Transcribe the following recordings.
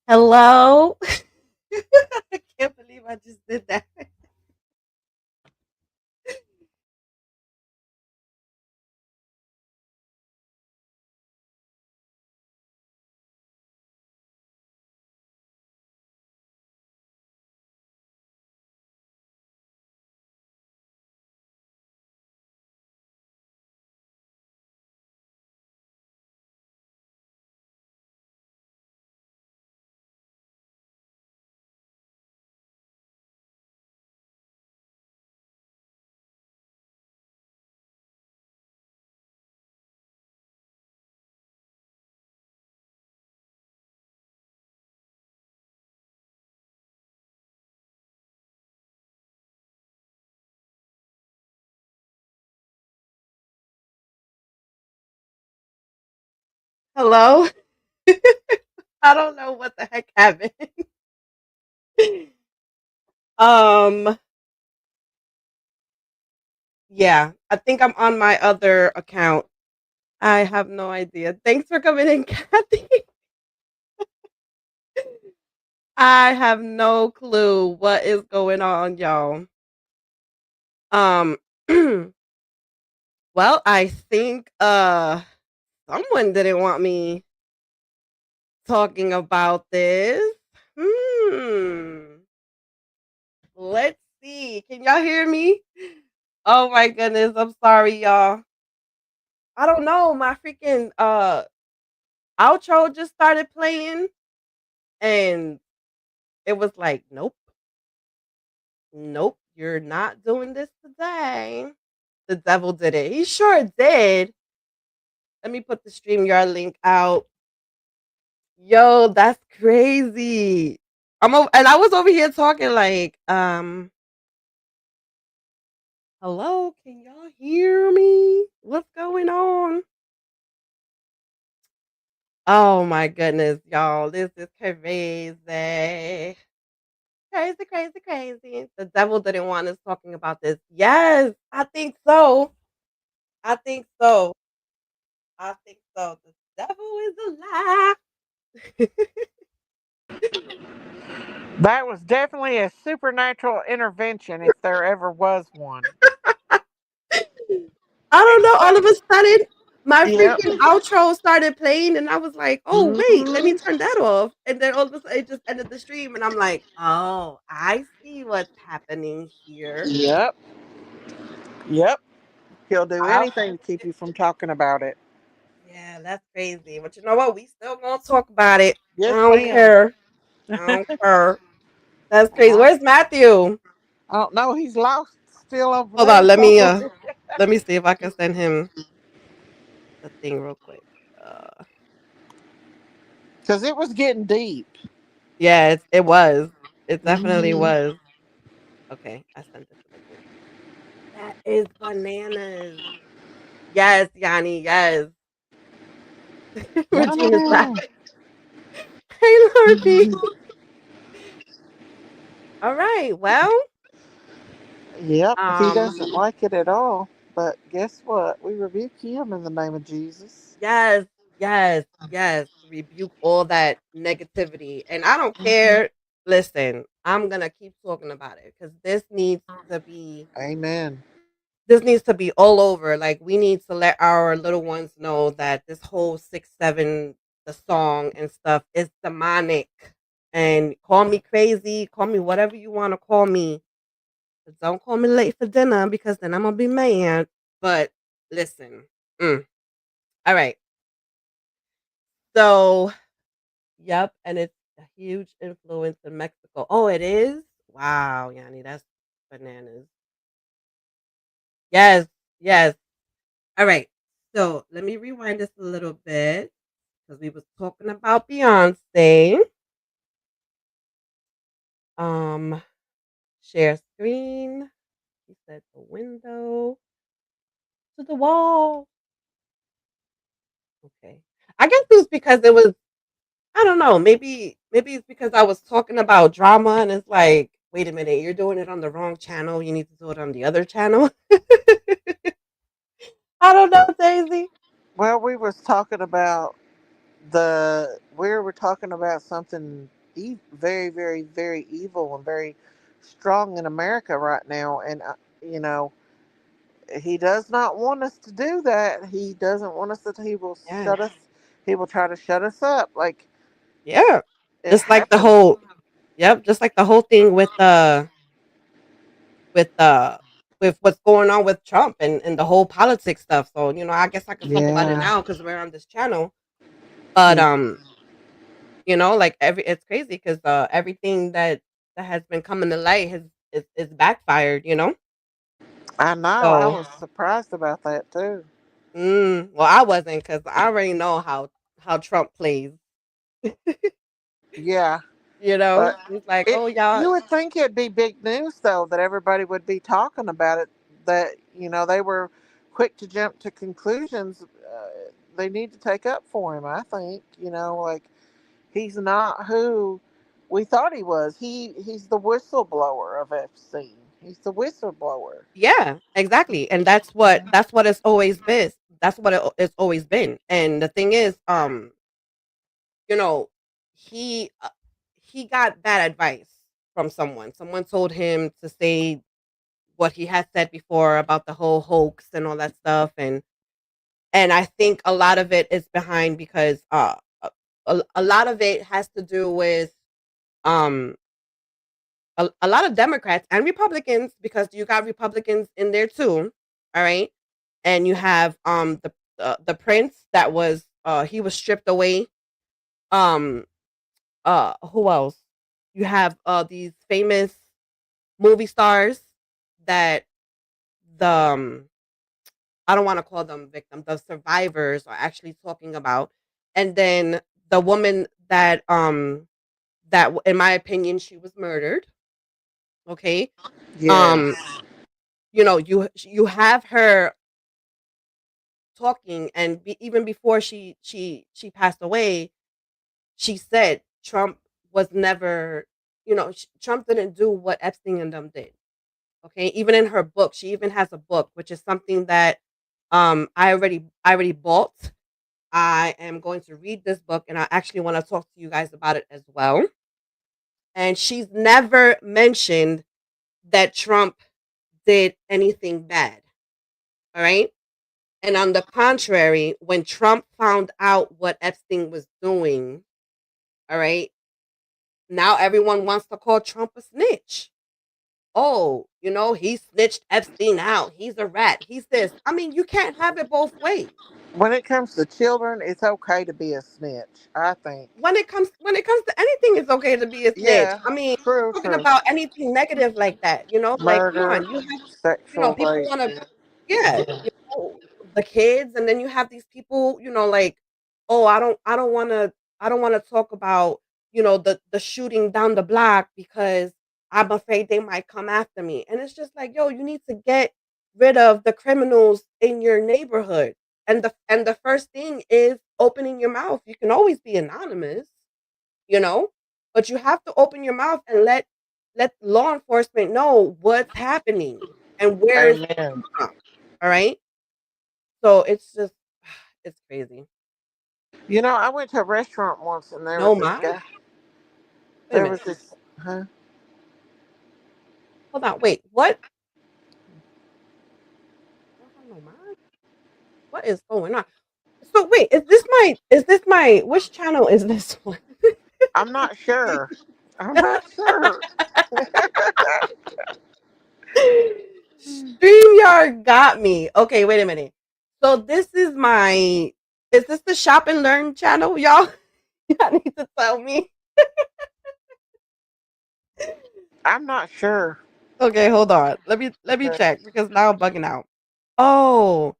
Hello? I can't believe I just did that. Hello? I don't know what the heck happened. um, yeah, I think I'm on my other account. I have no idea. Thanks for coming in, Kathy. I have no clue what is going on, y'all. Um, well, I think someone didn't want me talking about this. Hmm. Let's see. Can y'all hear me? Oh my goodness. I'm sorry, y'all. I don't know. My freaking outro just started playing and it was like, nope, nope, you're not doing this today. The devil did it. He sure did. Let me put the StreamYard link out. Yo, that's crazy. And I was over here talking like, hello, can y'all hear me? What's going on? Oh my goodness, y'all. This is crazy. Crazy, crazy, crazy. The devil didn't want us talking about this. Yes, I think so. I think so. I think so. The devil is a lie. That was definitely a supernatural intervention if there ever was one. I don't know. All of a sudden, my Yep. freaking outro started playing, and I was like, "Oh wait, let me Hmm. turn that off." And then all of a sudden, it just ended the stream, and I'm like, "Oh, I see what's happening here." Yep. Yep. He'll do I, anything to keep you from talking about it. yeah, that's crazy. But you know what? We still gonna talk about it. I Yes, don't ma'am. care. I I don't care. That's crazy. Where's Matthew? don't know. He's lost still over Hold there on. somewhere. Let me see if I can send him the thing real quick. Because it was getting deep. Yeah, it was. It definitely Hmm. was. Okay, I sent it to the group. That is bananas. Yes, Yanni. Yes. Regina's back. Wow. Hey, Lord B. All right. Well, Yep. He um, doesn't like it at all. But guess what? We rebuke him in the name of Jesus. yes, yes, yes. Rebuke all that negativity. And I don't care. Listen, I'm gonna keep talking about it because to be Amen. this needs to be all over. Like we need to let our little ones know that this whole 6-7 the song and stuff is demonic. And call me crazy, call me whatever you want to call me. But don't call me late for dinner because then I'm gonna be mad. But listen. All right. So yep, and it's a huge influence in Mexico. Oh, it is? Wow, Yanni, that's bananas. Yes, yes. All right. So let me rewind this a little bit because we was talking about Beyonce. Um, share screen. He said the window to the wall. Okay. I guess it was because it was. I don't know. Maybe it's because I was talking about drama and it's like, wait a minute, you're doing it on the wrong channel. You need to do it on the other channel. I don't know, Daisy. Well, we was talking about we were talking about something very, very, very evil and very strong in America right now. And you know, he does not want us to do that. He doesn't want us to. He will Yeah. shut us. He will try to shut us up. Like Yeah. it Just like the happens. whole Yep, just like the whole thing with uh with what's going on with Trump and the whole politics stuff. So, I guess I could talk about it Yeah. now because we're on this channel. But Yeah. like it's crazy because everything that has been coming to light is backfired. I know. I So was surprised about that too. well, I wasn't because I already know how Trump plays. Yeah. But He's like, it oh y'all, you would think it'd be big news though that everybody would be talking about it. That they were quick to jump to conclusions. They need to take up for him. I think like he's not who we thought he was. He's the whistleblower of Epstein. He's the whistleblower. yeah, exactly, and that's what it's always been. That's what it's always been. And the thing is, you know, he he got bad advice from someone. Someone told him to say what he had said before about the whole hoax and all that stuff, and I think a lot of it is behind because a lot of it has to do with um a lot of Democrats and Republicans, because you got Republicans in there too. All right. And you have the prince that was he was stripped away. Um who else? You have these famous movie stars that the I don't want to call them victims, the survivors are actually talking about. And then the woman that in my opinion she was murdered, okay? Um Yes. you have her talking, and even before she passed away, she said Trump was never, Trump didn't do what Epstein and them did. Okay, even in her book, she even has a book, which is something that I already bought. I am going to read this book, and I actually want to talk to you guys about it as well. And she's never mentioned that Trump did anything bad. All right. And on the contrary, when Trump found out what Epstein was doing, all right, now everyone wants to call Trump a snitch. Oh, he snitched Epstein out. He's a rat. He's this. I mean, you can't have it both ways. When it comes to children, it's okay to be a snitch, I think. When it comes to anything, it's okay to be a snitch. Yeah, I mean, true, talking true. about anything negative like that, like come Murder, on, you have, sexual people rape. want to, yeah, Yeah. the kids, and then you have these people, like, oh, I don't want to talk about, the shooting down the block because I'm afraid they might come after me. And it's just like, yo, you need to get rid of the criminals in your neighborhood. And the first thing is opening your mouth. You can always be anonymous, you know, but you have to open your mouth and let law enforcement know what's happening and where it's Amen. from. All right. So it's just it's crazy. I went to a restaurant once and there was No this mod? guy. Wait a There was minute. this, huh? Hold on. Wait. What? I don't have no mod? What is going on? So wait, is this my which channel is this one? I'm not sure. I'm not sure. StreamYard got me. Okay, wait a minute. So is this the Shop and Learn channel, y'all? Y'all need to tell me. I'm not sure. Okay, hold on. Let me Okay. check because now I'm bugging out. Oh,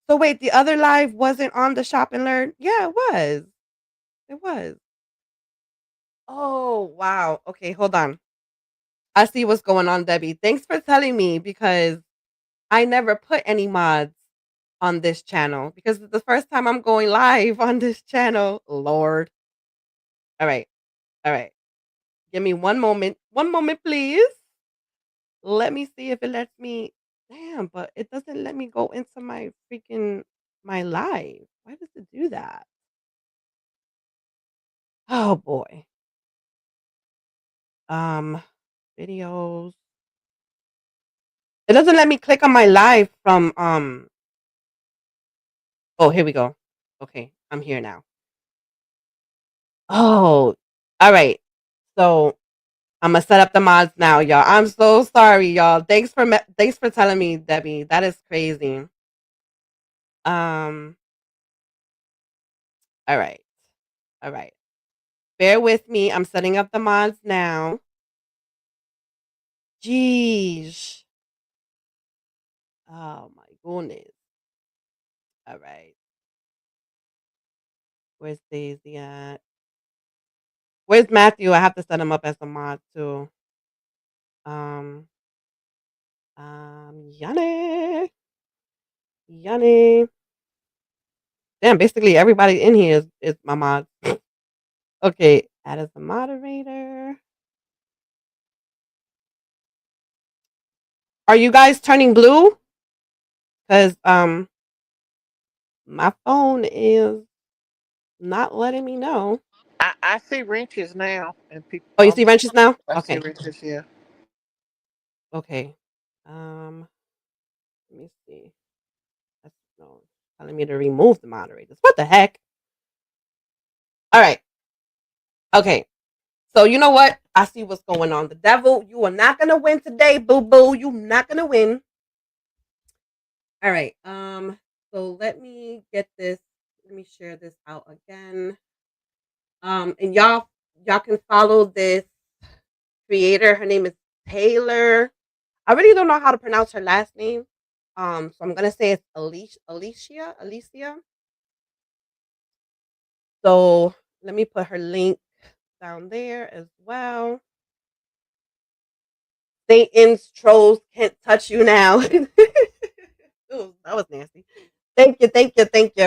so wait, the other live wasn't on the Shop and Learn? Yeah, it was. It was. Oh, wow. Okay, hold on. I see what's going on, Debbie. Thanks for telling me because I never put any mods on this channel because it's the first time I'm going live on this channel. Lord. All right. All right. Give me one moment. One moment, please. Let me see if it lets me. Damn, but it doesn't let me go into my live. Why does it do that? Oh boy. Um, videos. It doesn't let me click on my live from oh, here we go. Okay, I'm here now. Oh, all right. So I'm gonna set up the mods now, y'all. I'm so sorry, y'all. Thanks for telling me, Debbie. That is crazy. Um, all right, all right. Bear with me. I'm setting up the mods now. Jeez. Oh my goodness. All right. Where's Daisy at? Where's Matthew? I have to set him up as a mod too. Um, Yanni. Yanni. Damn, basically everybody in here is my mod. Okay, add as a moderator. Are you guys turning blue? Because my phone is not letting me know. I see wrenches now, and people. Oh, you see wrenches now? I see Okay. wrenches. Yeah. Okay. Um, let me see. That's no telling me to remove the moderators. What the heck? All right. Okay. So you know what? I see what's going on. The devil, you are not gonna win today, boo boo. You're not gonna win. All right. So let me get this. Let me share this out again. And y'all can follow this creator. Her name is Taylor. I really don't know how to pronounce her last name. So I'm gonna say it's Alicia. So let me put her link down there as well. Satan's trolls can't touch you now. Ooh, that was nasty. Thank you.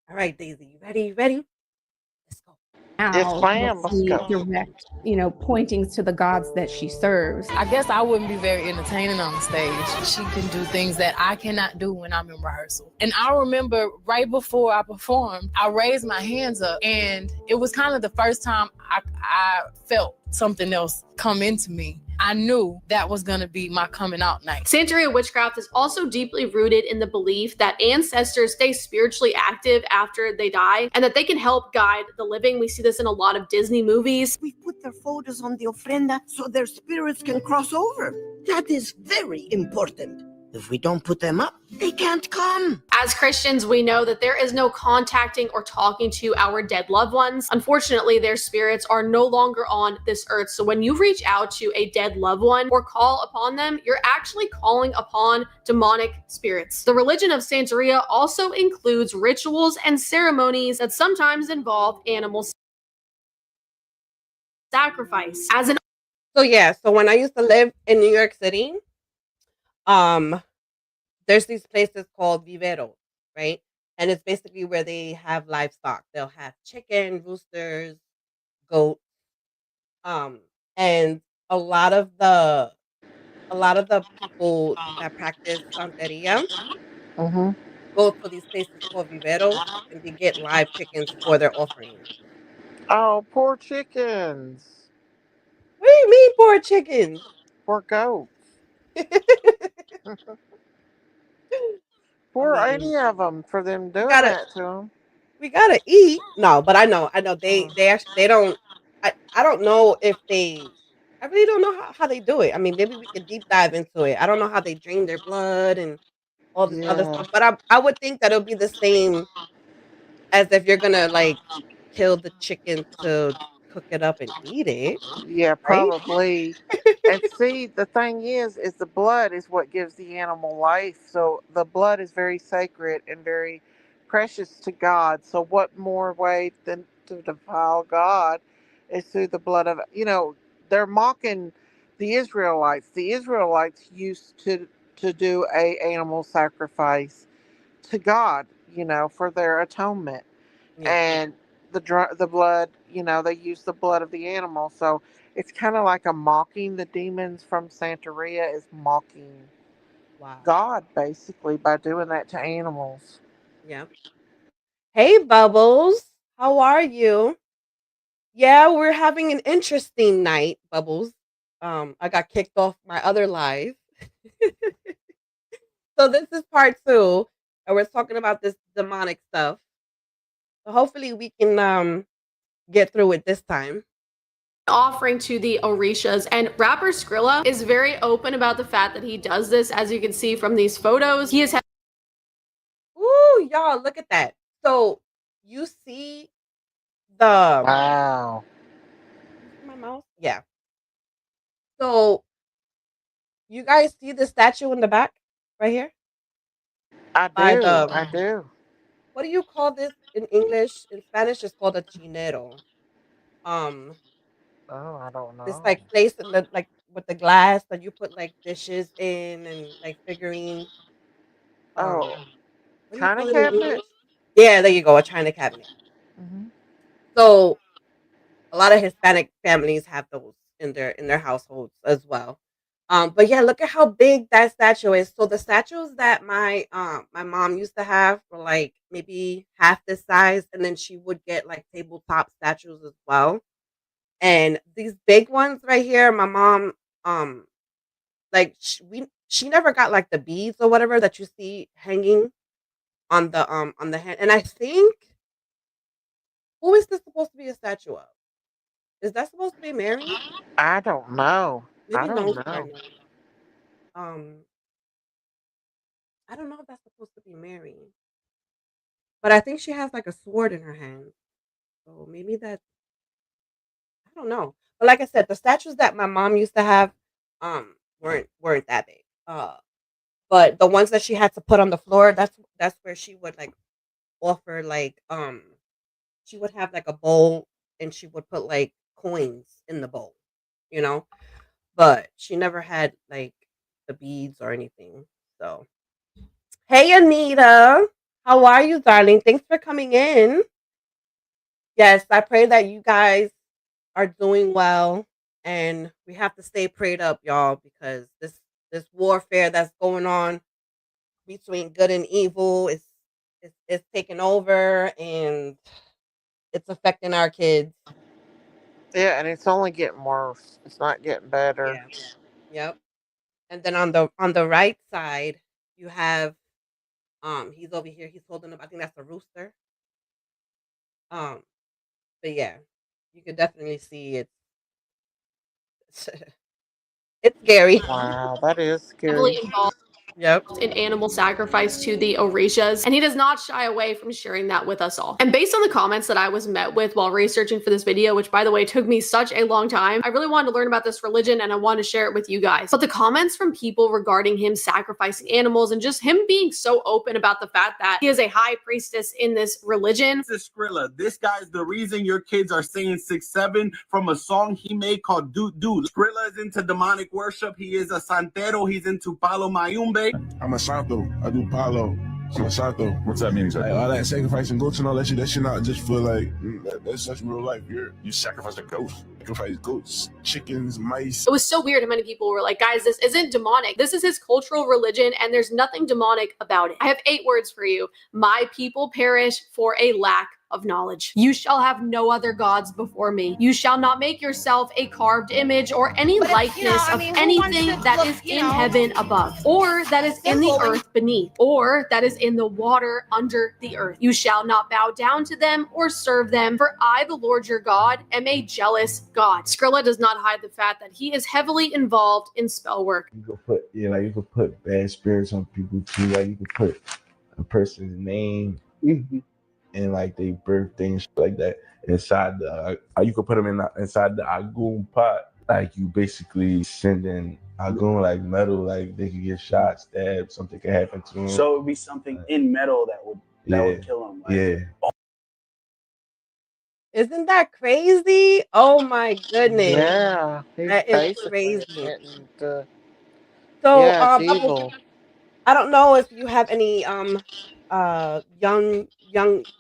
All right, Daisy, you ready? You ready? Let's go. Yes, Now ma'am. let's Let's see go. direct, pointings to the gods that she serves. I guess I wouldn't be very entertaining on the stage. She can do things that I cannot do when I'm in rehearsal. And I remember right before I performed, I raised my hands up, and it was kind of the first time I felt something else come into me. I knew that was going to be my coming out night. Santeria witchcraft is also deeply rooted in the belief that ancestors stay spiritually active after they die and that they can help guide the living. We see this in a lot of Disney movies. We put their photos on the ofrenda so their spirits can cross over. That is very important. If we don't put them up, they can't come. As Christians, we know that there is no contacting or talking to our dead loved ones. Unfortunately, their spirits are no longer on this earth. So when you reach out to a dead loved one or call upon them, you're actually calling upon demonic spirits. The religion of Santeria also includes rituals and ceremonies that sometimes involve animal sacrifice. So when I used to live in New York City, um, there's these places called viveros, right? And it's basically where they have livestock. They'll have chicken, roosters, goats, um, and a lot of the people that practice santeria Mm-hmm. go to these places called viveros, and they get live chickens for their offerings. Oh, poor chickens. What do you mean, poor chickens? Poor goats. I Poor mean, any of them for them we doing gotta that to them. we gotta eat. No, but I know they actually they don't. I don't know if they. I really don't know how they do it. I mean, maybe we could deep dive into it. I don't know how they drain their blood and all this other Yeah. stuff, but I would think that it'll be the same as if you're gonna like kill the chicken to cook it up and eat it, Yeah, right? probably. And see, the thing is the blood is what gives the animal life. So the blood is very sacred and very precious to God. So what more way than to defile God is through the blood of, they're mocking the Israelites. The Israelites used to do a animal sacrifice to God, for their atonement. Yeah. And the blood, they use the blood of the animal. So it's kind of like a mocking. The demons from Santeria is mocking Wow. God basically by doing that to animals. Yeah. Hey, Bubbles. How are you? Yeah, we're having an interesting night, Bubbles. I got kicked off my other live. So this is part 2, and we're talking about this demonic stuff. So hopefully we can get through it this time. Offering to the Orishas, and rapper Skrilla is very open about the fact that he does this. As you can see from these photos, he is Ooh, y'all, look at that. So you see the Wow. my mouse? Yeah. So you guys see the statue in the back right here? I By do. the I do. what do you call this in English? In Spanish it's called a chinero. Um Oh, I don't this know. like place in the like with the glass that you put like dishes in and like figurines. Oh, What do you China call it in cabinet? English? Yeah, there you go, a china cabinet. Hmm. So a lot of Hispanic families have those in their households as well. But yeah, look at how big that statue is. So the statues that my mom used to have were like maybe half this size, and then she would get like tabletop statues as well. And these big ones right here, my mom um like she never got like the beads or whatever that you see hanging on the hand. And I think who is this supposed to be a statue of? Is that supposed to be Mary? I don't know. I Maybe don't Lone Star know. knows. Um, I don't know if that's supposed to be Mary, but I think she has like a sword in her hand. So maybe that I don't know. But like I said, the statues that my mom used to have weren't that big. But the ones that she had to put on the floor, that's where she would like offer like she would have like a bowl and she would put like coins in the bowl, you know? But she never had like the beads or anything. So hey, Anita. How are you, darling? Thanks for coming in. Yes, I pray that you guys are doing well, and we have to stay prayed up, y'all, because this warfare that's going on between good and evil is taking over, and it's affecting our kids. Yeah, and it's only getting worse. It's not getting better. Yeah. Yep. And then on the right side, you have he's over here. He's holding up. I think that's a rooster. Um, but yeah, you could definitely see it's it's scary. Wow, that is heavily scary. involved Yep. in animal sacrifice to the Orishas, and he does not shy away from sharing that with us all. And based on the comments that I was met with while researching for this video, which by the way took me such a long time, I really wanted to learn about this religion and I wanted to share it with you guys. But the comments from people regarding him sacrificing animals and just him being so open about the fact that he is a high priestess in this religion. This is Skrilla. This guy's the reason your kids are singing 6-7 from a song he made called Doot Doot. Skrilla is into demonic worship. He is a santero. He's into Palo Mayumbe. I'm a santo. I do palo. I'm a santo. What's that mean exactly? Like, all that sacrificing goats and all that shit not just for like that's just real life. You sacrificed a goat. Sacrifice goats, chickens, mice. It was so weird how many people were like, guys, this isn't demonic. This is his cultural religion and there's nothing demonic about it. I have 8 words for you. My people perish for a lack of knowledge. You shall have no other gods before me. You shall not make yourself a carved image or any likeness of anything that is in heaven above, or that is in the earth beneath, or that is in the water under the earth. You shall not bow down to them or serve them, for I, the Lord your God, am a jealous God. Skrilla does not hide the fact that he is heavily involved in spell work. You could put you could put bad spirits on people too. Like you could put a person's name and like they birthday and shit like that inside the. You could put them inside the agun pot. Like you basically sending agun like metal. Like they could get shot, stabbed, something could happen to them. So it would be something in metal that would kill him. Yeah. Isn't that crazy? Oh my goodness. Yeah, he's That is basically crazy. admitting to. So Yeah, it's Bubbles, evil. I don't know if you have any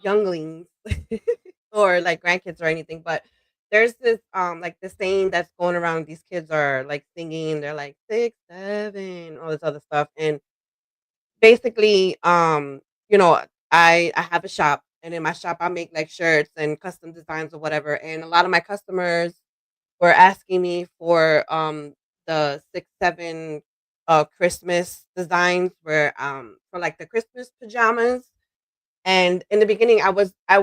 younglings or like grandkids or anything, but there's this like this saying that's going around. These kids are like singing, they're like 6, 7, all this other stuff. And basically, you know, I have a shop And in my shop, I make like shirts and custom designs or whatever. And a lot of my customers were asking me for the 6-7 Christmas designs for like the Christmas pajamas. And in the beginning, I was I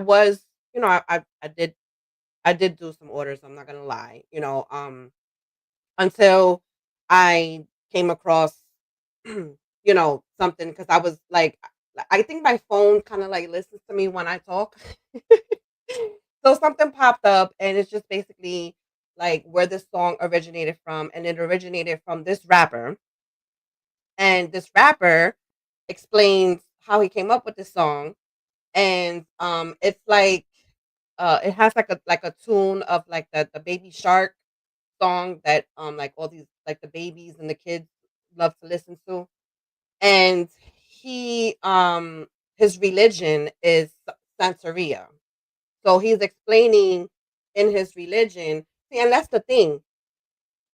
did do some orders. I'm not gonna lie, until I came across, something because I was like, I think my phone kind of like listens to me when I talk. So something popped up, and it's just basically like where this song originated from, and it originated from this rapper, and this rapper explains how he came up with this song, and it's like it has like a tune of like the Baby Shark song that like all these like the babies and the kids love to listen to. And he his religion is Santeria. So he's explaining in his religion. See, and that's the thing.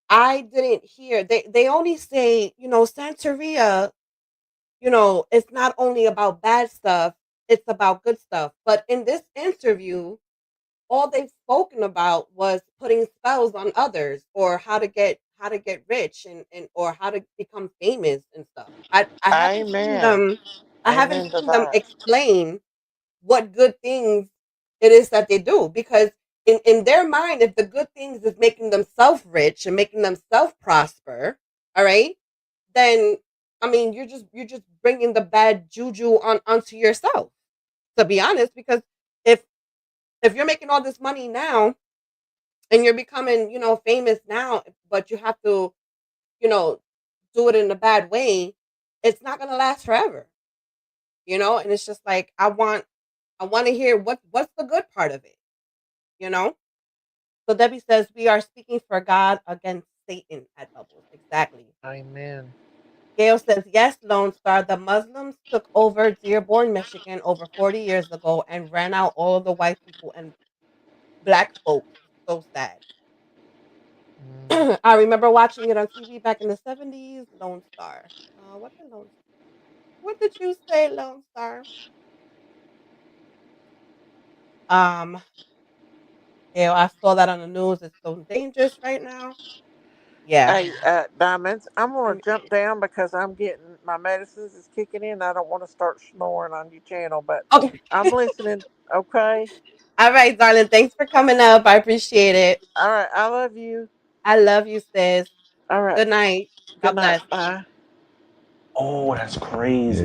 I didn't hear they only say, Santeria, it's not only about bad stuff, it's about good stuff. But in this interview, all they've spoken about was putting spells on others, or how to get rich, and or how to become famous and stuff. I haven't seen Amen. them I haven't Amen to seen them that. explain what good things it is that they do, because in their mind, if the good things is making themselves rich and making themselves prosper, all right, then I mean you're just bringing the bad juju onto yourself, to be honest, because if you're making all this money now and you're becoming, famous now, but you have to, you know, do it in a bad way, it's not going to last forever, and it's just like I want to hear what's the good part of it, you know? So Debbie says we are speaking for God against Satan at Bubbles. Exactly. Amen. Gail says, yes, Lone Star, the Muslims took over Dearborn, Michigan over 40 years ago and ran out all of the white people and black folks. So sad. Mm. I remember watching it on TV back in the 70s. Lone Star. What did you say, Lone Star? Um, I saw that on the news. It's so dangerous right now. Yeah. Hey, Diamonds, I'm I gonna mean, jump down because I'm getting my medicines is kicking in. I don't want to start snoring on your channel, but okay. I'm listening. Okay. All right, darling. Thanks for coming up. I appreciate it. All right. I love you. I love you, sis. All right. Good night. Good God night. bless. Bye. Oh, that's Yeah, crazy.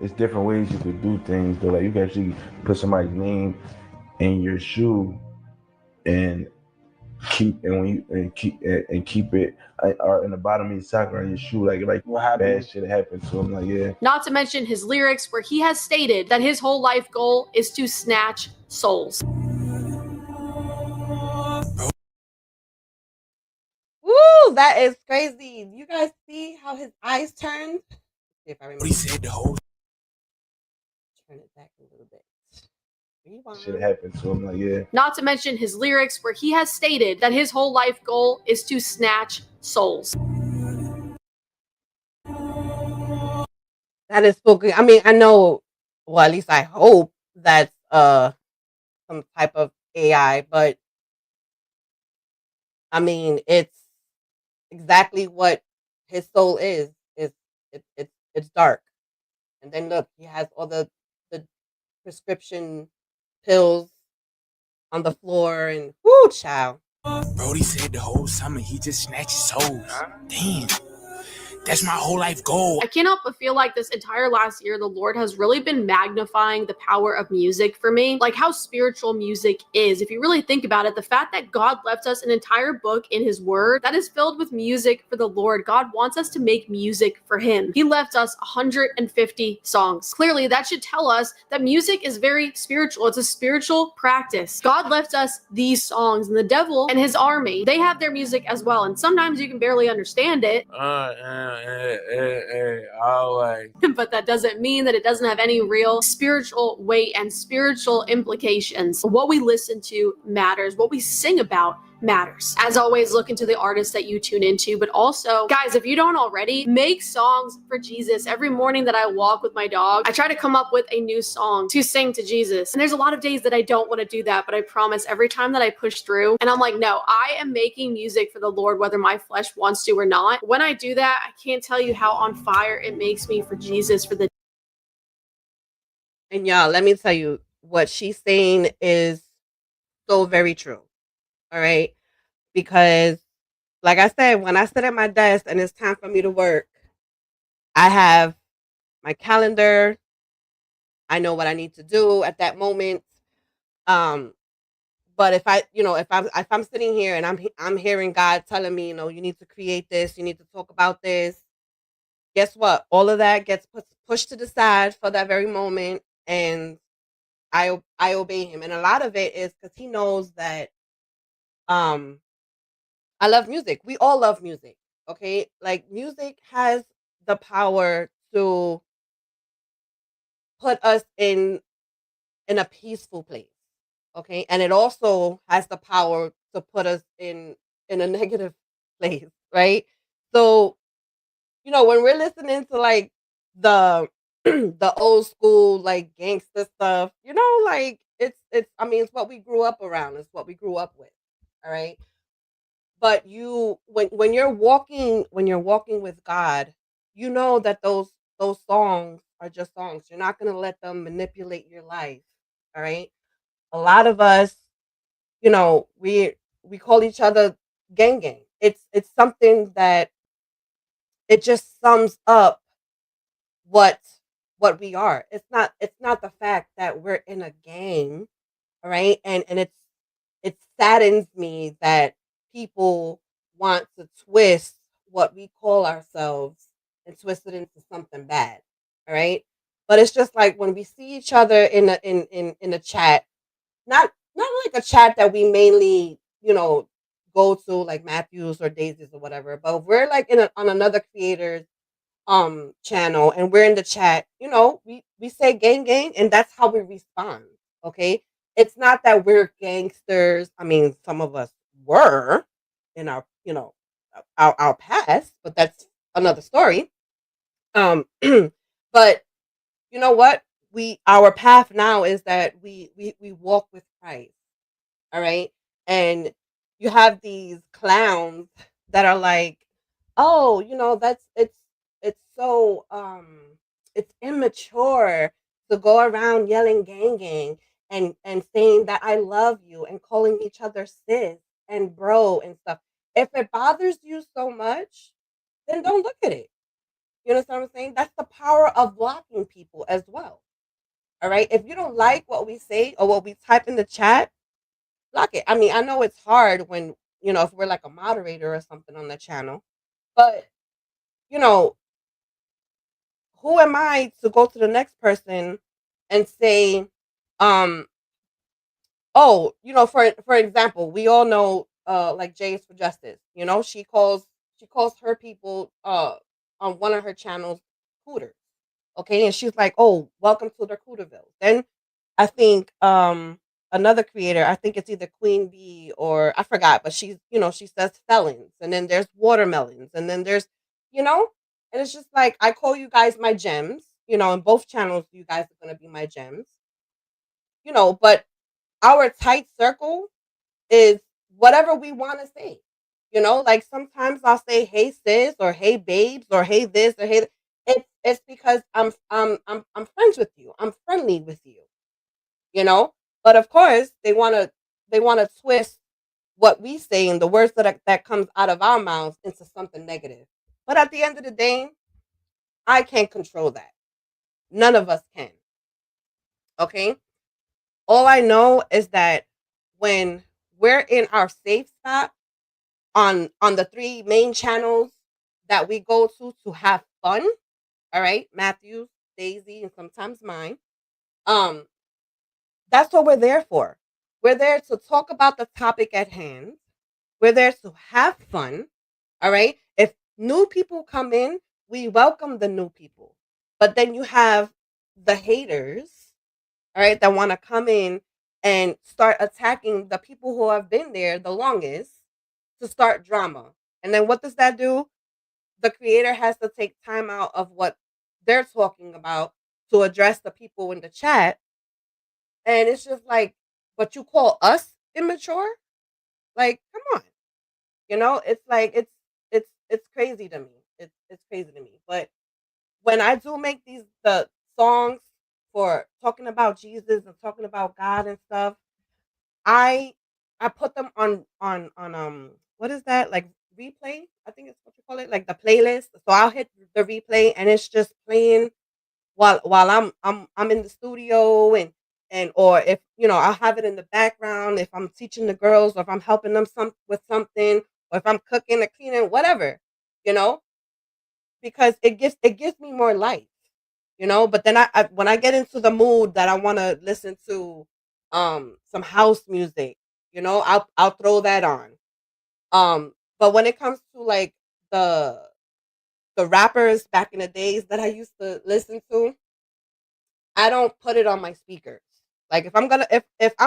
it's different ways you could do things. Though, like you can actually put somebody's name in your shoe and keep and when you and keep it or in the bottom of your sock or in your shoe, like What happened? bad shit happened to him. Like yeah, Not to mention his lyrics, where he has stated that his whole life goal is to snatch souls. Woo, that is crazy. You guys see how his eyes turned? Let's see if I remember. He said the whole. Turn it back a little bit. shit Rewind. happened to him. Like yeah, Not to mention his lyrics, where he has stated that his whole life goal is to snatch souls. That is spooky. I mean, I know, well, at least I hope that's some type of AI, but I mean, it's exactly what his soul is. It's dark. And then look, he has all the prescription pills on the floor, and whoo, child. Brody said the whole summer he just snatched souls. Damn. That's my whole life goal. I cannot but feel like this entire last year, the Lord has really been magnifying the power of music for me, like how spiritual music is. If you really think about it, the fact that God left us an entire book in his word that is filled with music for the Lord. God wants us to make music for him. He left us 150 songs. Clearly, that should tell us that music is very spiritual. It's a spiritual practice. God left us these songs, and the devil and his army, they have their music as well. And sometimes you can barely understand it. Always. But that doesn't mean that it doesn't have any real spiritual weight and spiritual implications. What we listen to matters. What we sing about matters. As always, look into the artists that you tune into, but also, guys, if you don't already, make songs for Jesus. Every morning that I walk with my dog, I try to come up with a new song to sing to Jesus. And there's a lot of days that I don't want to do that, but I promise every time that I push through and I'm like, no, I am making music for the Lord, whether my flesh wants to or not. When I do that, I can't tell you how on fire it makes me for Jesus, for the. And y'all, let me tell you, what she's saying is so very true. All right. Because, like I said, when I sit at my desk and it's time for me to work, I have my calendar. I know what I need to do at that moment. But if I'm sitting here and I'm hearing God telling me, you need to create this, you need to talk about this. Guess what? All of that gets pushed to the side for that very moment, and I obey him. And a lot of it is because he knows that I love music. We all love music. Okay, like music has the power to put us in a peaceful place. Okay, and it also has the power to put us in a negative place, right? So when we're listening to like the the old school like gangster stuff, like it's I mean it's what we grew up around, it's what we grew up with. All right. But when you're walking with God, you know that those songs are just songs. You're not gonna let them manipulate your life. All right. A lot of us, we call each other gang gang. It's something that it just sums up what we are. It's not the fact that we're in a gang, all right? And it saddens me that people want to twist what we call ourselves and twist it into something bad. All right. But it's just like when we see each other in a chat, not like a chat that we mainly, go to like Matthews or Daisy's or whatever, but we're like on another creator's channel and we're in the chat, we say gang gang and that's how we respond. Okay. It's not that we're gangsters. I mean, some of us were in our, our past, but that's another story. But you know what? Our path now is that we walk with Christ. All right. And you have these clowns that are like, oh, it's so it's immature to go around yelling gang gang and saying that I love you and calling each other sis and bro and stuff. If it bothers you so much, then don't look at it. You understand what I'm saying? That's the power of blocking people as well. All right. If you don't like what we say or what we type in the chat, block it. I mean, I know it's hard when, if we're like a moderator or something on the channel, but, who am I to go to the next person and say, oh, for example, we all know, like Jays for Justice, she calls her people, on one of her channels, Hooters. Okay. And she's like, oh, welcome to the Cooterville. Then I think, another creator, I think it's either Queen Bee or I forgot, but she says felons, and then there's watermelons, and then there's, and it's just like I call you guys my gems, in both channels, you guys are gonna be my gems, but our tight circle is whatever we want to say, like sometimes I'll say hey sis or hey babes or hey this or hey it's because I'm friends with you, I'm friendly with you. But of course they want to twist what we say and the words that comes out of our mouths into something negative. But at the end of the day, I can't control that. None of us can. Okay? All I know is that when we're in our safe spot on the three main channels that we go to have fun, all right? Matthew, Daisy, and sometimes mine. That's what we're there for. We're there to talk about the topic at hand. We're there to have fun. All right. If new people come in, we welcome the new people. But then you have the haters, all right, that want to come in and start attacking the people who have been there the longest to start drama. And then what does that do? The creator has to take time out of what they're talking about to address the people in the chat. And it's just like, but you call us immature? Like, come on. It's like it's crazy to me. It's crazy to me. But when I do make the songs for talking about Jesus and talking about God and stuff, I put them on what is that, like, replay? I think it's what you call it, like the playlist. So I'll hit the replay and it's just playing while I'm in the studio, and or if I'll have it in the background if I'm teaching the girls, or if I'm helping them with something, or if I'm cooking or cleaning, whatever, you know, because it gives me more life, But then I when I get into the mood that I want to listen to some house music, I'll throw that on. But when it comes to like the the rappers back in the days that I used to listen to, I don't put it on my speakers. Like if I'm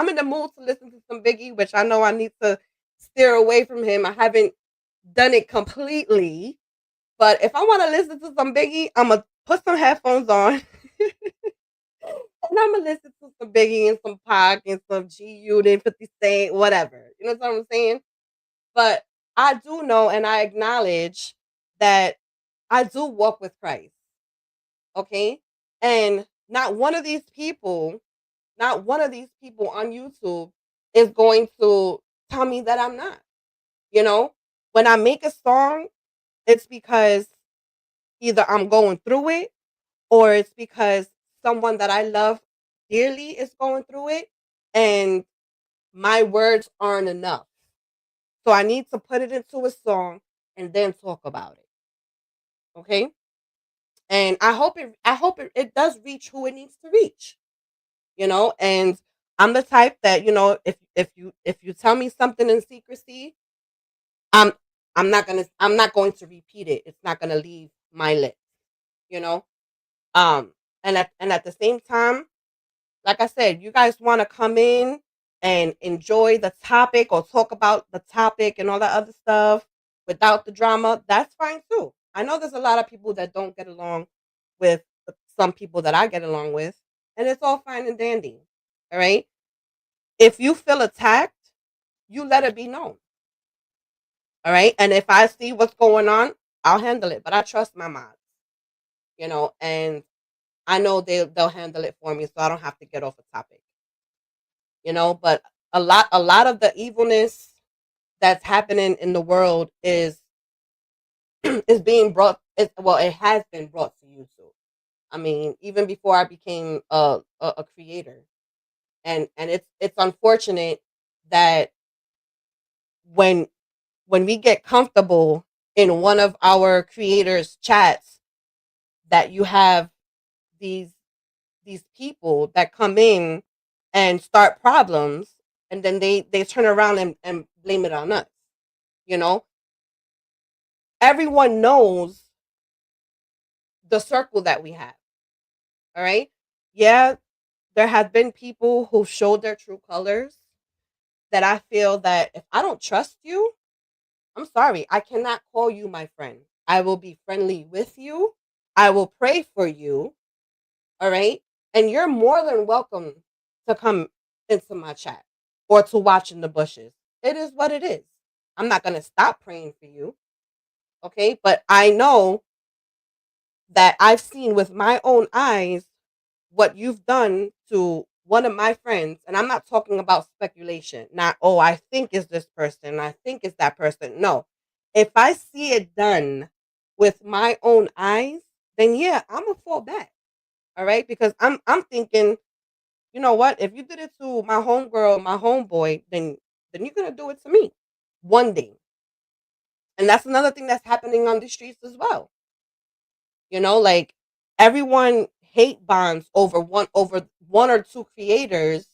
in the mood to listen to some Biggie, which I know I need to steer away from him. I haven't done it completely, but if I want to listen to some Biggie, I'm gonna put some headphones on and I'm gonna listen to some Biggie and some Pac and some G Unit, 50 Cent, whatever. You know what I'm saying? But I do know and I acknowledge that I do walk with Christ. Okay? And not one of these people on YouTube is going to tell me that I'm not. You know, when I make a song, it's because either I'm going through it, or it's because someone that I love dearly is going through it and my words aren't enough. So I need to put it into a song and then talk about it. Okay? And I hope it does reach who it needs to reach. And I'm the type that, if you tell me something in secrecy, I'm I'm not going to repeat it. It's not gonna leave my lips, you know? Um and at the same time, like I said, you guys want to come in and enjoy the topic or talk about the topic and all that other stuff without the drama, that's fine too. I know there's a lot of people that don't get along with some people that I get along with, and it's all fine and dandy. All right? If you feel attacked, you let it be known. All right? And if I see what's going on, I'll handle it. But I trust my mods, and I know they'll handle it for me, so I don't have to get off a topic. But a lot of the evilness that's happening in the world is is being brought. It has been brought to YouTube. I mean, even before I became a creator, and it's unfortunate that when we get comfortable in one of our creators' chats, that you have these people that come in and start problems, and then they turn around and blame it on us. You know, everyone knows the circle that we have. All right. Yeah, there have been people who showed their true colors that I feel that if I don't trust you, I'm sorry, I cannot call you my friend. I will be friendly with you. I will pray for you. All right. And you're more than welcome to come into my chat or to watch in the bushes. It is what it is. I'm not going to stop praying for you. Okay. But I know that I've seen with my own eyes what you've done to one of my friends. And I'm not talking about speculation. Not, oh, I think it's this person. I think it's that person. No. If I see it done with my own eyes, then yeah, I'm going to fall back. All right, because I'm thinking, you know what? If you did it to my homegirl, my homeboy, then you're gonna do it to me one day. And that's another thing that's happening on the streets as well. Like everyone hate bonds over one or two creators,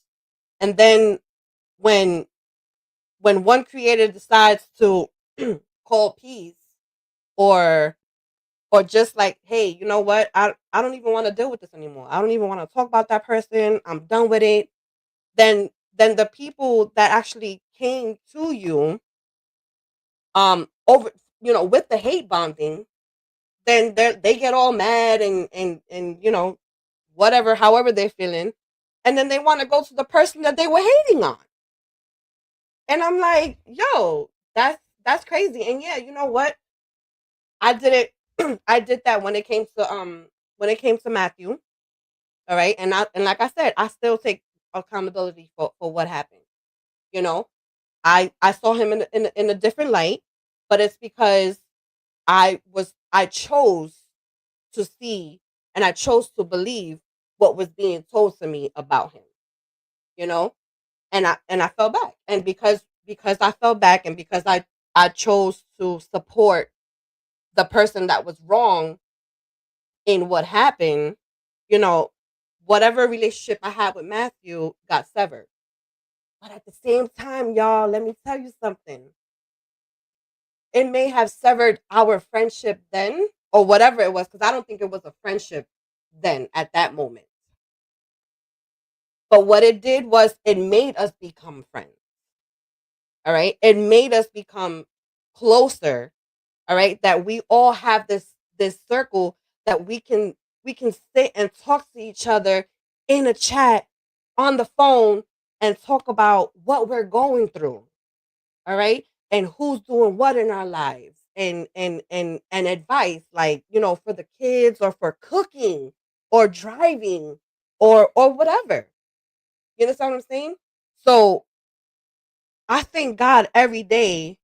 and then when one creator decides to call peace, or just like, hey, you know what? I don't even want to deal with this anymore. I don't even want to talk about that person. I'm done with it. Then then the people that actually came to you over, with the hate bombing, then they get all mad and whatever, however they're feeling, and then they want to go to the person that they were hating on. And I'm like, yo, that's crazy. And yeah, you know what? I did it. I did that when it came to Matthew. All right, and like I said, I still take accountability for what happened. You know, I saw him in a different light, but it's because I chose to see and I chose to believe what was being told to me about him. You know, and I fell back, and because I fell back, and because I chose to support the person that was wrong in what happened, you know, whatever relationship I had with Matthew got severed. But at the same time, y'all, let me tell you something. It may have severed our friendship then, or whatever it was, because I don't think it was a friendship then at that moment. But what it did was it made us become friends. All right. It made us become closer. All right. That we all have this circle that we can sit and talk to each other in a chat, on the phone, and talk about what we're going through. All right. And who's doing what in our lives, and advice, like, for the kids, or for cooking, or driving, or whatever. You understand what I'm saying? So I thank God every day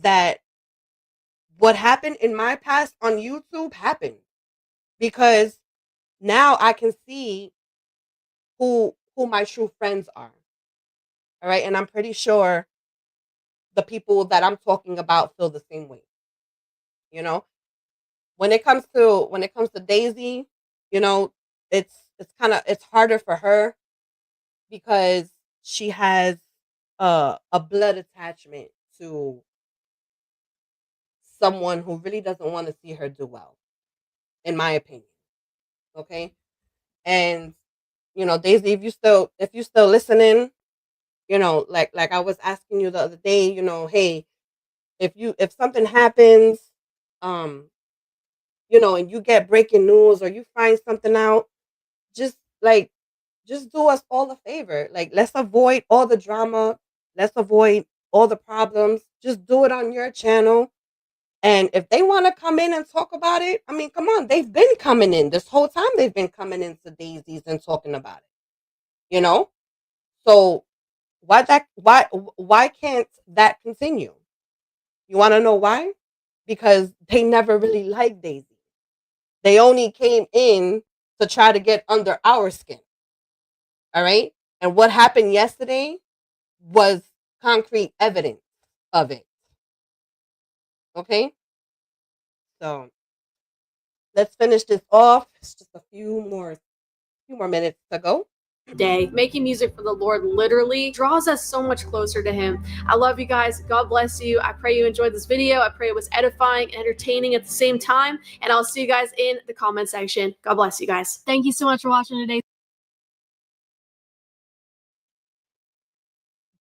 that what happened in my past on YouTube happened, because now I can see who my true friends are. All right, and I'm pretty sure the people that I'm talking about feel the same way. You know, when it comes to Daisy, you know, it's harder for her because she has a blood attachment to someone who really doesn't want to see her do well, in my opinion. Okay, and Daisy, if you still listening, like I was asking you the other day, hey, if something happens, um, and you get breaking news, or you find something out, just like just do us all a favor. Like, let's avoid all the drama, let's avoid all the problems. Just do it on your channel. And if they want to come in and talk about it, I mean, come on, they've been coming in this whole time. They've been coming into Daisy's and talking about it. You know, so why can't that continue? You want to know why? Because they never really liked Daisy. They only came in to try to get under our skin. All right. And what happened yesterday was concrete evidence of it. Okay. So let's finish this off. It's just a few more minutes to go. Day. Making music for the Lord literally draws us so much closer to Him. I love you guys. God bless you. I pray you enjoyed this video. I pray it was edifying and entertaining at the same time. And I'll see you guys in the comment section. God bless you guys. Thank you so much for watching today.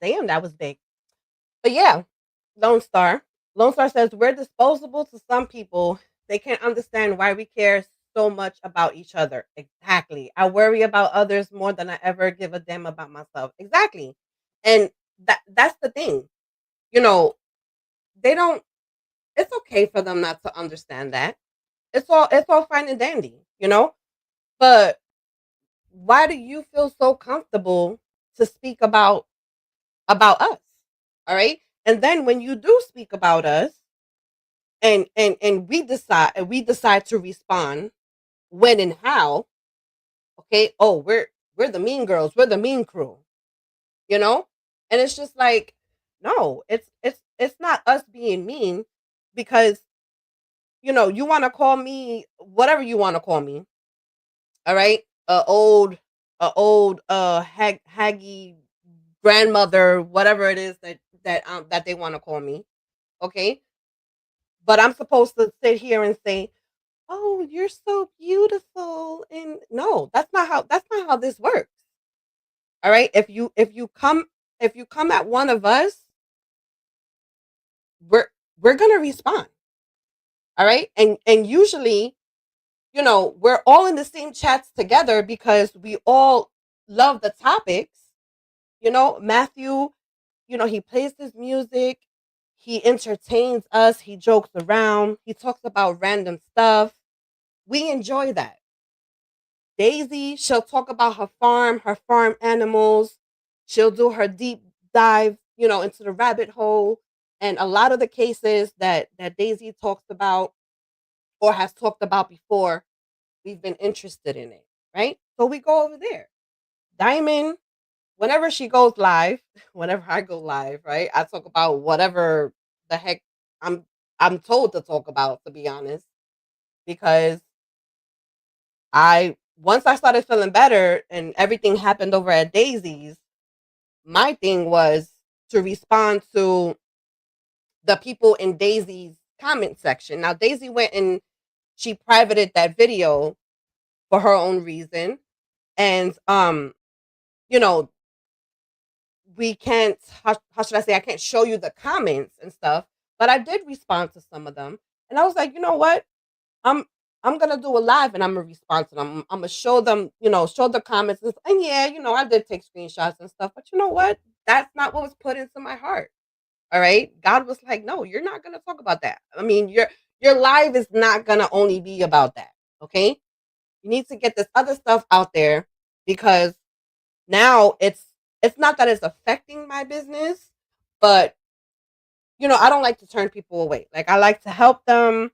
Damn, that was big. But yeah, Lone Star. Lone Star says, we're disposable to some people. They can't understand why we care so much about each other. Exactly. I worry about others more than I ever give a damn about myself. Exactly. And that's the thing. They don't it's okay for them not to understand that. It's all fine and dandy. But why do you feel so comfortable to speak about us? All right? And then when you do speak about us, and we decide to respond, when and how, okay? Oh, we're the mean girls, we're the mean crew, you know? And it's just like, no, it's not us being mean, because you want to call me whatever you want to call me. All right? A old haggy grandmother, whatever it is that they want to call me. Okay? But I'm supposed to sit here and say, "Oh, you're so beautiful." And no, that's not how this works. All right. If you come at one of us, we're gonna respond. All right. And usually, we're all in the same chats together because we all love the topics. Matthew, he plays his music, he entertains us, he jokes around, he talks about random stuff. We enjoy that. Daisy, she'll talk about her farm animals. She'll do her deep dive, into the rabbit hole. And a lot of the cases that Daisy talks about or has talked about before, we've been interested in it, right? So we go over there. Diamond, whenever she goes live, whenever I go live, right? I talk about whatever the heck I'm I'm told to talk about, to be honest, because I once I started feeling better and everything happened over at Daisy's, my thing was to respond to the people in Daisy's comment section. Now Daisy went and she privated that video for her own reason. And you know, we can't how should I say, I can't show you the comments and stuff, but I did respond to some of them. And I was like, you know what? I'm I'm gonna do a live and I'm gonna respond to them. I'm gonna show them, show the comments. And yeah, I did take screenshots and stuff, but you know what? That's not what was put into my heart. All right. God was like, no, you're not gonna talk about that. I mean, your live is not gonna only be about that. Okay. You need to get this other stuff out there because now it's not that it's affecting my business, but I don't like to turn people away. Like I like to help them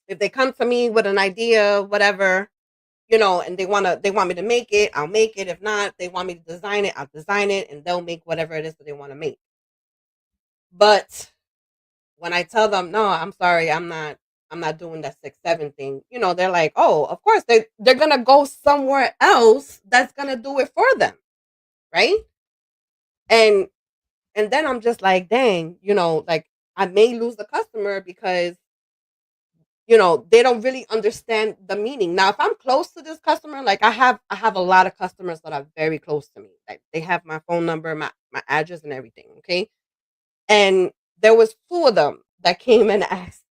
if they come to me with an idea, whatever, and they want me to make it, I'll make it. If not, they want me to design it, I'll design it, and they'll make whatever it is that they want to make. But when I tell them, no, I'm sorry, I'm not doing that 6-7 thing, they're like, oh, of course they're gonna go somewhere else that's gonna do it for them, right? And and then I'm just like, dang, like I may lose the customer because they don't really understand the meaning. Now, if I'm close to this customer, like I have a lot of customers that are very close to me. Like they have my phone number, my address and everything, okay? And there was two of them that came and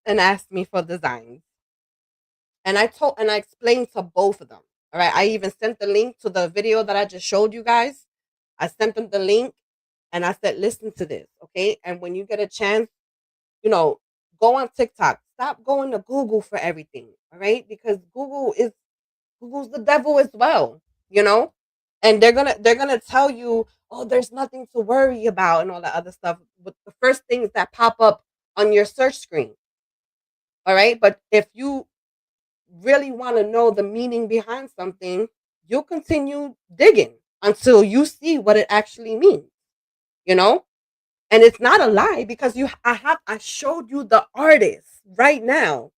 asked me for designs. And I explained to both of them. All right. I even sent the link to the video that I just showed you guys. I sent them the link and I said, listen to this, okay? And when you get a chance, go on TikTok. Stop going to Google for everything, all right? Because Google's the devil as well, you know? And they're gonna tell you, oh, there's nothing to worry about and all that other stuff. But the first things that pop up on your search screen. All right. But if you really want to know the meaning behind something, you'll continue digging until you see what it actually means, you know? And it's not a lie because I showed you the artist right now,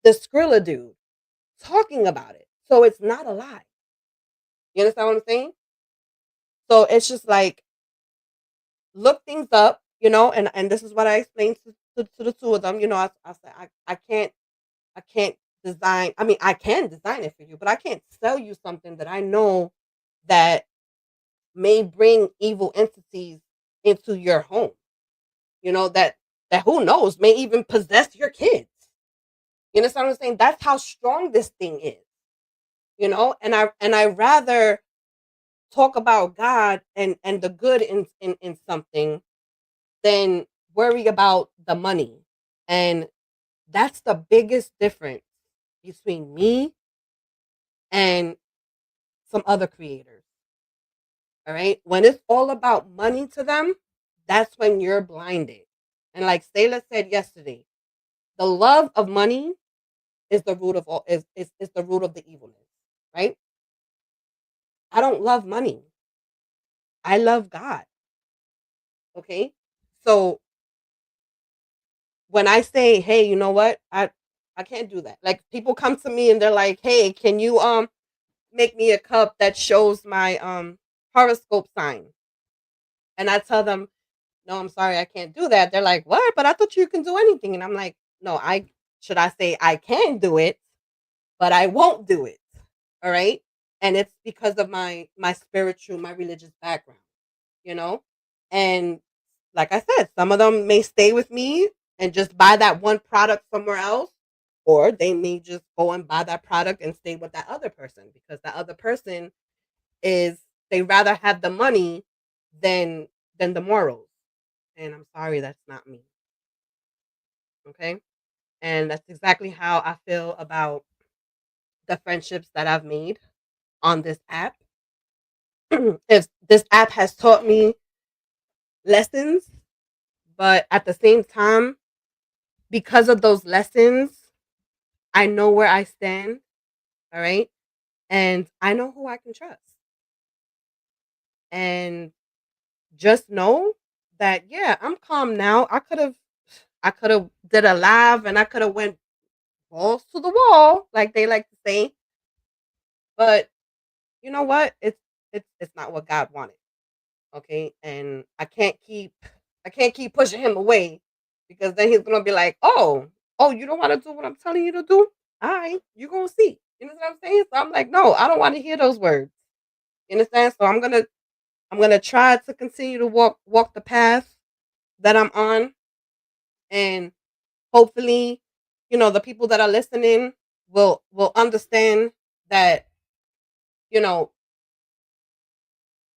the Skrilla dude, talking about it. So it's not a lie. You understand what I'm saying? So it's just like look things up, and this is what I explained to the two of them. I said I can't design. I mean, I can design it for you, but I can't sell you something that I know that may bring evil entities into your home. That who knows may even possess your kids. You understand what I'm saying? That's how strong this thing is. And I rather talk about God and the good in something than worry about the money. And that's the biggest difference between me and some other creators. All right. When it's all about money to them, that's when you're blinded. And like Sayla said yesterday, the love of money is the root of all is the root of the evilness, right? I don't love money. I love God. Okay. So when I say, hey, you know what? I can't do that. Like people come to me and they're like, hey, can you make me a cup that shows my horoscope sign? And I tell them, no, I'm sorry, I can't do that. They're like, what? But I thought you can do anything. And I'm like, no, I say I can do it, but I won't do it. All right. and it's because of my spiritual, my religious background, you know? And like I said, some of them may stay with me and just buy that one product somewhere else, or they may just go and buy that product and stay with that other person because that other person is they rather have the money than the morals. And I'm sorry, that's not me. Okay? And that's exactly how I feel about the friendships that I've made on this app. If this app has taught me lessons, but at the same time, because of those lessons, I know where I stand. All right. And I know who I can trust. And just know that, yeah, I'm calm now. I could have did a live and I could have went balls to the wall, like they like to say. But you know what? It's not what God wanted. Okay. And I can't keep pushing him away because then he's gonna be like, oh, you don't want to do what I'm telling you to do? All right, you're gonna see. You know what I'm saying? So I'm like, no, I don't want to hear those words. You understand? So I'm gonna try to continue to walk the path that I'm on, and hopefully, the people that are listening will understand that, you know,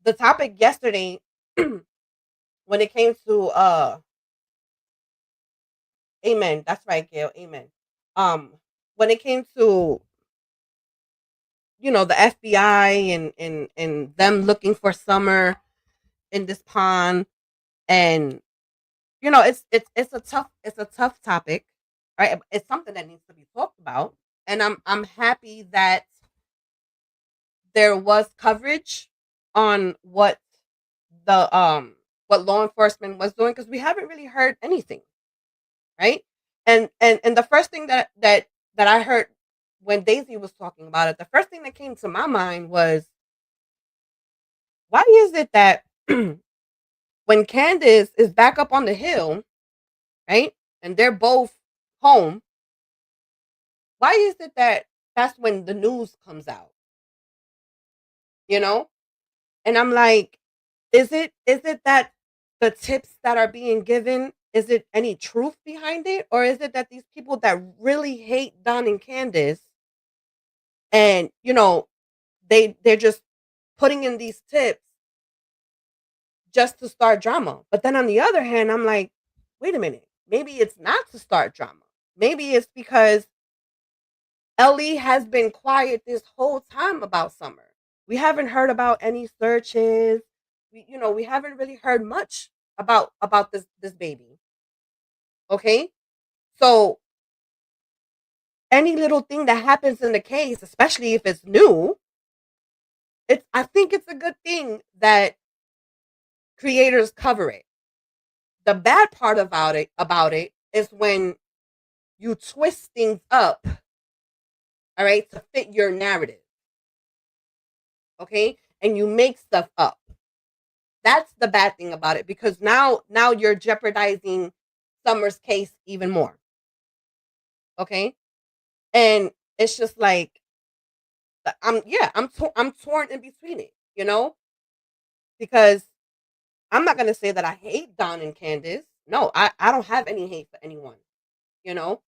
the topic yesterday when it came to amen. That's right, Gail. Amen. Um, when it came to the FBI and them looking for Summer in this pond, and it's a tough topic, right? It's something that needs to be talked about, and I'm happy that there was coverage on the what law enforcement was doing because we haven't really heard anything, right? And the first thing that I heard when Daisy was talking about it, the first thing that came to my mind was, why is it that when Candace is back up on the hill, right, and they're both home, why is it that that's when the news comes out, you know? And I'm like, is it that the tips that are being given, is it any truth behind it, or is it that these people that really hate Don and Candace, and they're just putting in these tips just to start drama? But then on the other hand, I'm like, wait a minute, maybe it's not to start drama. Maybe it's because Ellie has been quiet this whole time about Summer. We haven't heard about any searches. We haven't really heard much about this baby. Okay? So any little thing that happens in the case, especially if it's new, I think it's a good thing that creators cover it. The bad part about it is when you twist things up, all right, to fit your narrative. Okay? And you make stuff up. That's the bad thing about it, because now you're jeopardizing Summer's case even more. Okay? And it's just like, I'm torn in between it, because I'm not gonna say that I hate Don and Candace. No, I don't have any hate for anyone. You know,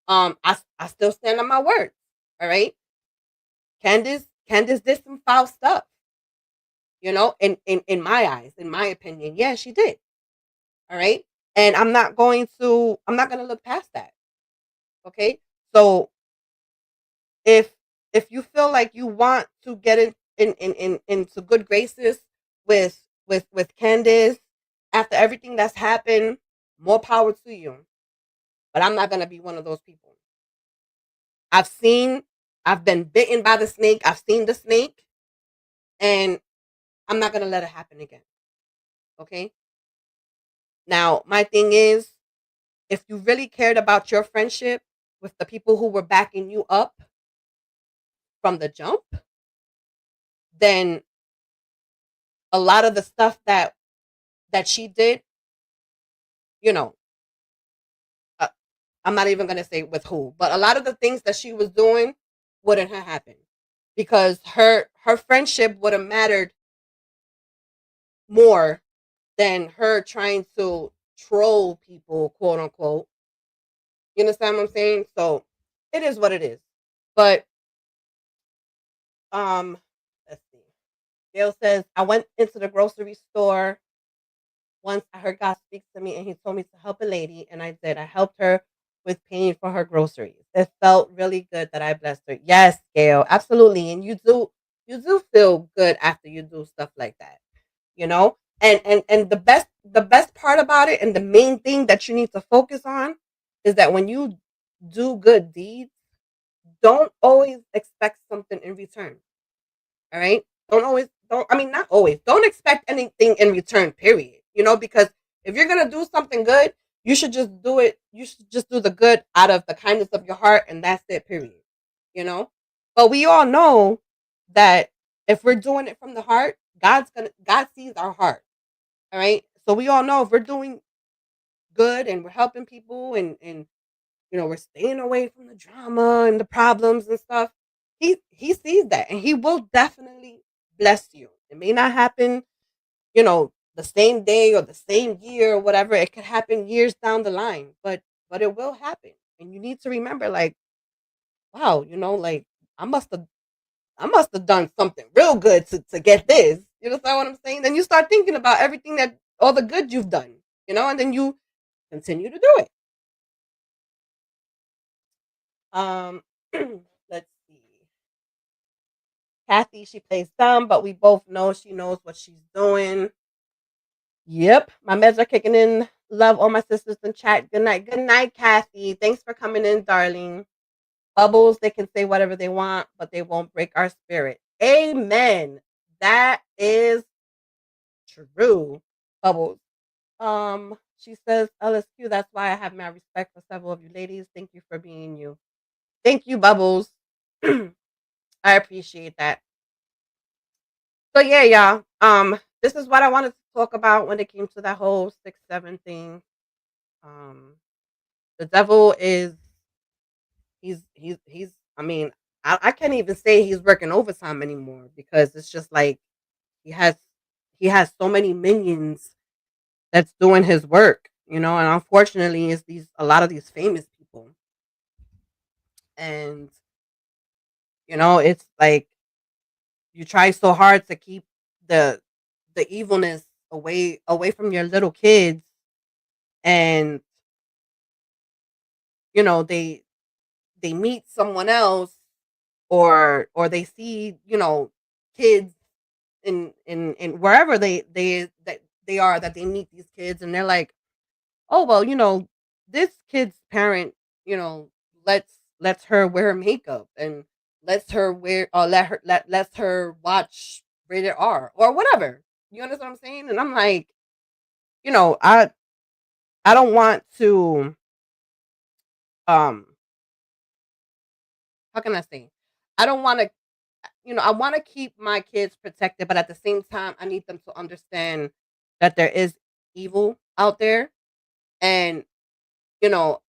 I still stand on my word. All right, Candace did some foul stuff. In my eyes, in my opinion, yeah, she did. All right, and I'm not gonna look past that. Okay, so if you feel like you want to get into good graces with Candace after everything that's happened, more power to you. But I'm not gonna be one of those people. I've been bitten by the snake. I've seen the snake, and I'm not gonna let it happen again. Okay. Now, my thing is, if you really cared about your friendship with the people who were backing you up from the jump, then a lot of the stuff that she did, you know, I'm not even going to say with who, but a lot of the things that she was doing wouldn't have happened. because her friendship would have mattered more than her trying to troll people, quote unquote. You understand what I'm saying? So it is what it is. But let's see. Gail says, I went into the grocery store once. I heard God speak to me and he told me to help a lady, and I did. I helped her with paying for her groceries. It felt really good that I blessed her. Yes, Gail, absolutely. And you do feel good after you do stuff like that. You know? And the best part about it, and the main thing that you need to focus on, is that when you do good deeds, don't always expect something in return. All right? Not always. Don't expect anything in return, period. Because if you're going to do something good, you should just do it. You should just do the good out of the kindness of your heart, and that's it, period. But we all know that if we're doing it from the heart, God sees our heart. All right? So we all know if we're doing good and we're helping people, and we're staying away from the drama and the problems and stuff, he sees that, and he will definitely bless you. It may not happen, the same day or the same year or whatever. It could happen years down the line, but it will happen. And you need to remember, like, wow, like, I must have done something real good to get this. You know what I'm saying? Then you start thinking about everything, that all the good you've done, and then you continue to do it. Let's see. Kathy, she plays dumb, but we both know she knows what she's doing. Yep, my meds are kicking in. Love all my sisters in chat. Good night. Good night, Kathy. Thanks for coming in, darling. Bubbles, they can say whatever they want, but they won't break our spirit. Amen. That is true. Bubbles. She says, LSQ, that's why I have my respect for several of you ladies. Thank you for being you. Thank you, Bubbles. I appreciate that. So yeah, y'all. This is what I wanted to talk about when it came to that whole 6-7 thing. The devil is he's I mean, I can't even say he's working overtime anymore, because it's just like he has so many minions that's doing his work, and unfortunately it's a lot of these famous people. And it's like you try so hard to keep the evilness away from your little kids, and they meet someone else, or they see kids in wherever they are, that they meet these kids, and they're like, oh well, this kid's parent, lets her wear makeup, and lets her wear lets her watch rated R or whatever. You understand what I'm saying? And I'm like, I don't want to, um how can I say? I don't want to, I want to keep my kids protected, but at the same time, I need them to understand that there is evil out there. And, you know,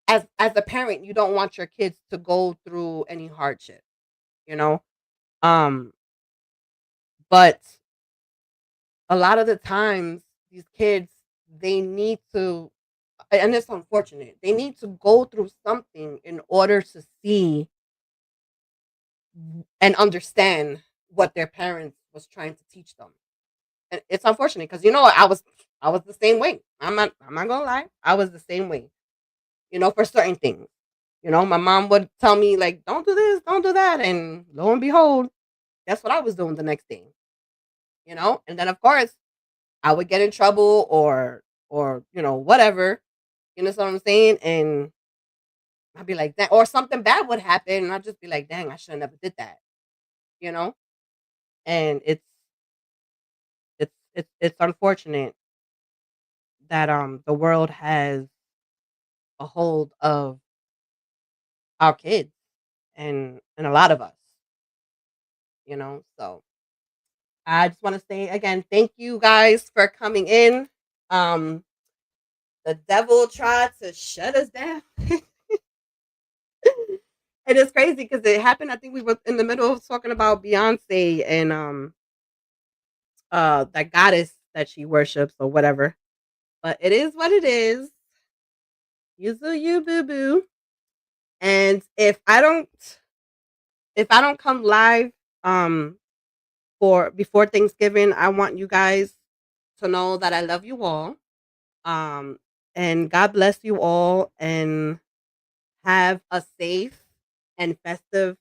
as a parent, you don't want your kids to go through any hardship, you know? Um, but a lot of the times, these kids, they need to, and it's unfortunate, they need to go through something in order to see and understand what their parents was trying to teach them. And it's unfortunate, because I was the same way. I'm not gonna lie. I was the same way. For certain things. My mom would tell me, like, don't do this, don't do that, and lo and behold, that's what I was doing the next day. And then of course I would get in trouble, or whatever. You know what I'm saying? And I'd be like that, or something bad would happen, and I'd just be like, dang, I should have never did that. You know? And it's unfortunate that the world has a hold of our kids, and a lot of us, so I just want to say again, thank you guys for coming in. um the devil tried to shut us down. And it's crazy because it happened. I think we were in the middle of talking about Beyonce and that goddess that she worships or whatever. But it is what it is. You do you, boo boo. And if I don't come live for before Thanksgiving, I want you guys to know that I love you all. And God bless you all and have a safe and festive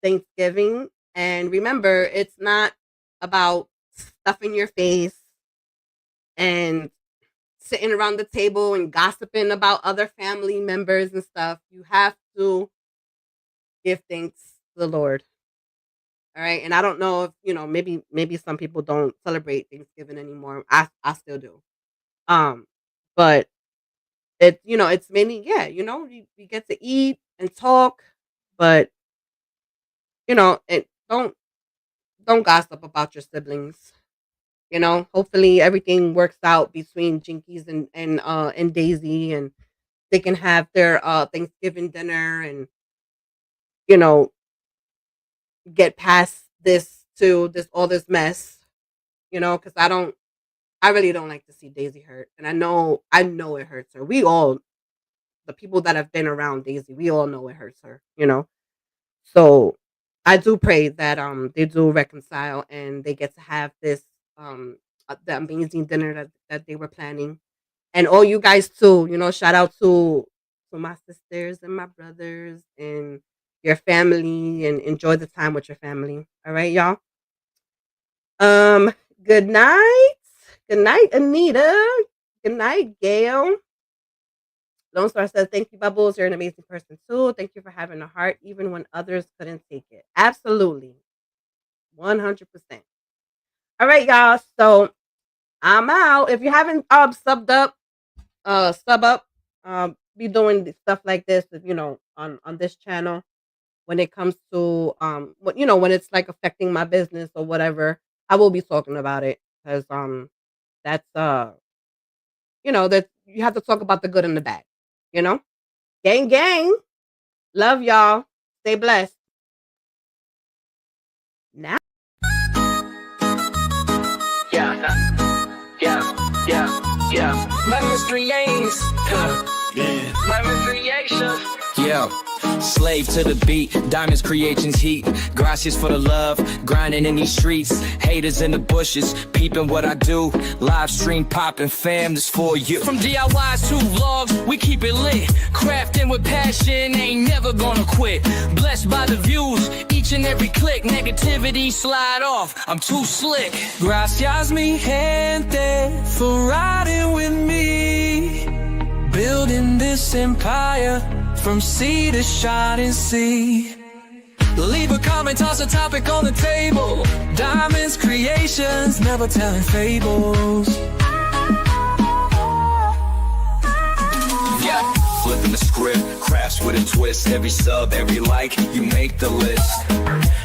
Thanksgiving. And remember, it's not about stuffing your face and sitting around the table and gossiping about other family members and stuff. You have to give thanks to the Lord. All right. And I don't know if, maybe some people don't celebrate Thanksgiving anymore. I still do. But it's mainly, we get to eat and talk, but don't gossip about your siblings. Hopefully everything works out between Jinkies and Daisy, and they can have their Thanksgiving dinner and get past all this mess. Because I really don't like to see Daisy hurt, and I know it hurts her. We all, the people that have been around Daisy, we all know it hurts her. So I do pray that they do reconcile and they get to have this the amazing dinner that they were planning. And all you guys too, shout out to my sisters and my brothers and your family, and enjoy the time with your family. All right, y'all. Good night. Good night, Anita. Good night, Gail. Lone Star says, thank you, Bubbles. You're an amazing person too. Thank you for having a heart even when others couldn't take it. Absolutely. 100%. All right, y'all. So I'm out. If you haven't subbed up, sub up. Be doing stuff like this, on this channel when it comes to when it's like affecting my business or whatever. I will be talking about it because that's that you have to talk about the good and the bad. Gang gang. Love y'all. Stay blessed. Now. Yeah. My mystery aims. My mystery yeah. Slave to the beat, Diamonds Creations heat. Gracias for the love, grinding in these streets. Haters in the bushes, peeping what I do. Live stream popping, fam, this for you. From DIYs to vlogs, we keep it lit. Crafting with passion, ain't never gonna quit. Blessed by the views, each and every click. Negativity slide off, I'm too slick. Gracias mi gente for riding with me. Building this empire from sea to shining sea. Leave a comment, toss a topic on the table. Diamonds Creations, never telling fables. Yeah, flipping the script, crafts with a twist. Every sub, every like, you make the list.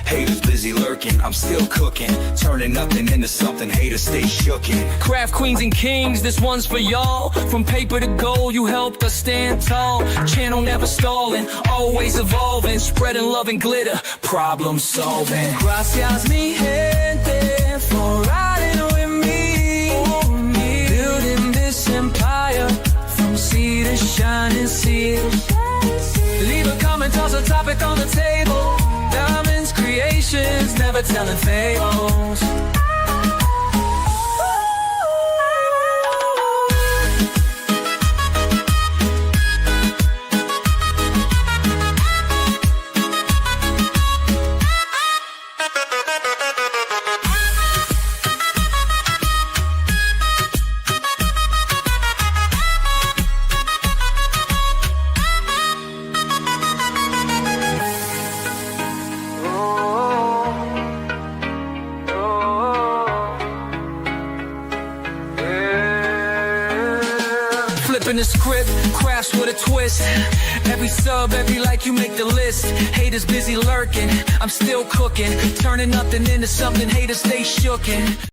Haters busy lurking, I'm still cooking. Turning nothing into something, haters stay shookin'. Craft queens and kings, this one's for y'all. From paper to gold, you helped us stand tall. Channel never stalling, always evolving. Spreading love and glitter, problem solving. Gracias mi gente for riding with me. Building this empire from sea to shining sea. Leave a comment, toss a topic on the table. Diamonds Creations, never telling fables. Flipping the script, crafts with a twist. Every sub, every like, you make the list. Haters busy lurking, I'm still cooking. Turning nothing into something, haters stay shookin'.